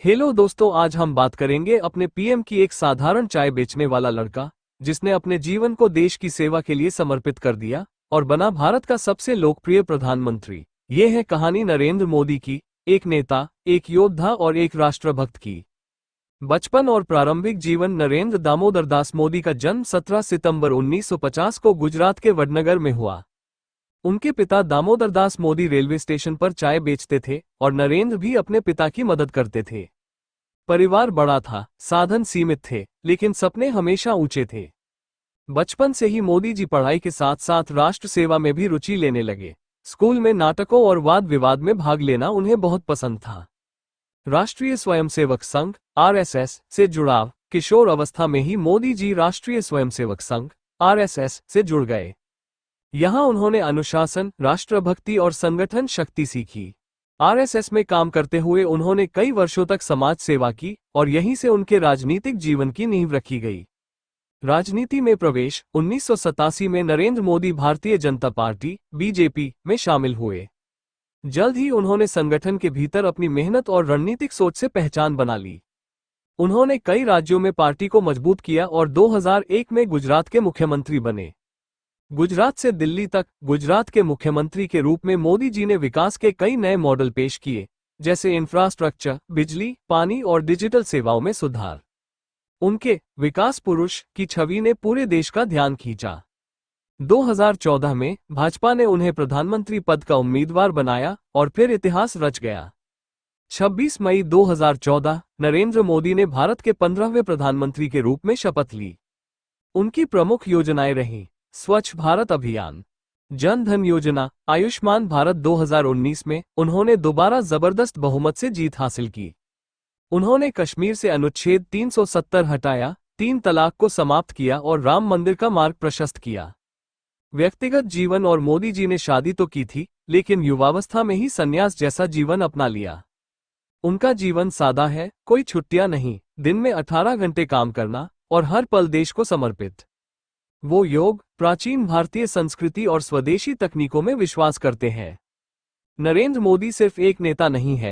Hello दोस्तों, आज हम बात करेंगे अपने पीएम की एक साधारण चाय बेचने वाला लड़का जिसने अपने जीवन को देश की सेवा के लिए समर्पित कर दिया और बना भारत का सबसे लोकप्रिय प्रधानमंत्री। ये है कहानी नरेंद्र मोदी की, एक नेता, एक योद्धा और एक राष्ट्रभक्त की। बचपन और प्रारंभिक जीवन। नरेंद्र दामोदर दास मोदी का जन्म 17 सितंबर 1950 को गुजरात के वडनगर में हुआ। उनके पिता दामोदर दास मोदी रेलवे स्टेशन पर चाय बेचते थे और नरेंद्र भी अपने पिता की मदद करते थे। परिवार बड़ा था, साधन सीमित थे, लेकिन सपने हमेशा ऊंचे थे। बचपन से ही मोदी जी पढ़ाई के साथ साथ राष्ट्र सेवा में भी रुचि लेने लगे। स्कूल में नाटकों और वाद विवाद में भाग लेना उन्हें बहुत पसंद था। राष्ट्रीय स्वयंसेवक संघ (आरएसएस) से जुड़ाव। किशोर अवस्था में ही मोदी जी राष्ट्रीय स्वयंसेवक संघ (आरएसएस) से जुड़ गए। यहाँ उन्होंने अनुशासन, राष्ट्रभक्ति और संगठन शक्ति सीखी। आरएसएस में काम करते हुए उन्होंने कई वर्षों तक समाज सेवा की और यहीं से उनके राजनीतिक जीवन की नींव रखी गई। राजनीति में प्रवेश। 1987 में नरेंद्र मोदी भारतीय जनता पार्टी (बीजेपी) में शामिल हुए। जल्द ही उन्होंने संगठन के भीतर अपनी मेहनत और रणनीतिक सोच से पहचान बना ली। उन्होंने कई राज्यों में पार्टी को मजबूत किया और 2001 में गुजरात के मुख्यमंत्री बने। गुजरात से दिल्ली तक गुजरात के मुख्यमंत्री के रूप में मोदी जी ने विकास के कई नए मॉडल पेश किए, जैसे इंफ्रास्ट्रक्चर, बिजली, पानी और डिजिटल सेवाओं में सुधार। उनके विकास पुरुष की छवि ने पूरे देश का ध्यान खींचा। 2014 में भाजपा ने उन्हें प्रधानमंत्री पद का उम्मीदवार बनाया और फिर इतिहास रच गया। 26 मई 2014 नरेंद्र मोदी ने भारत के 15वें प्रधानमंत्री के रूप में शपथ ली। उनकी प्रमुख योजनाएं रहीं: स्वच्छ भारत अभियान, जन धन योजना, आयुष्मान भारत। 2019 में उन्होंने दोबारा जबरदस्त बहुमत से जीत हासिल की। उन्होंने कश्मीर से अनुच्छेद 370 हटाया, 3 तलाक को समाप्त किया और राम मंदिर का मार्ग प्रशस्त किया। व्यक्तिगत जीवन। और मोदी जी ने शादी तो की थी, लेकिन युवावस्था में ही संन्यास जैसा जीवन अपना लिया। उनका जीवन सादा है, कोई छुट्टियां नहीं, दिन में 18 घंटे काम करना और हर पल देश को समर्पित। वो योग, प्राचीन भारतीय संस्कृति और स्वदेशी तकनीकों में विश्वास करते हैं। नरेंद्र मोदी सिर्फ एक नेता नहीं है,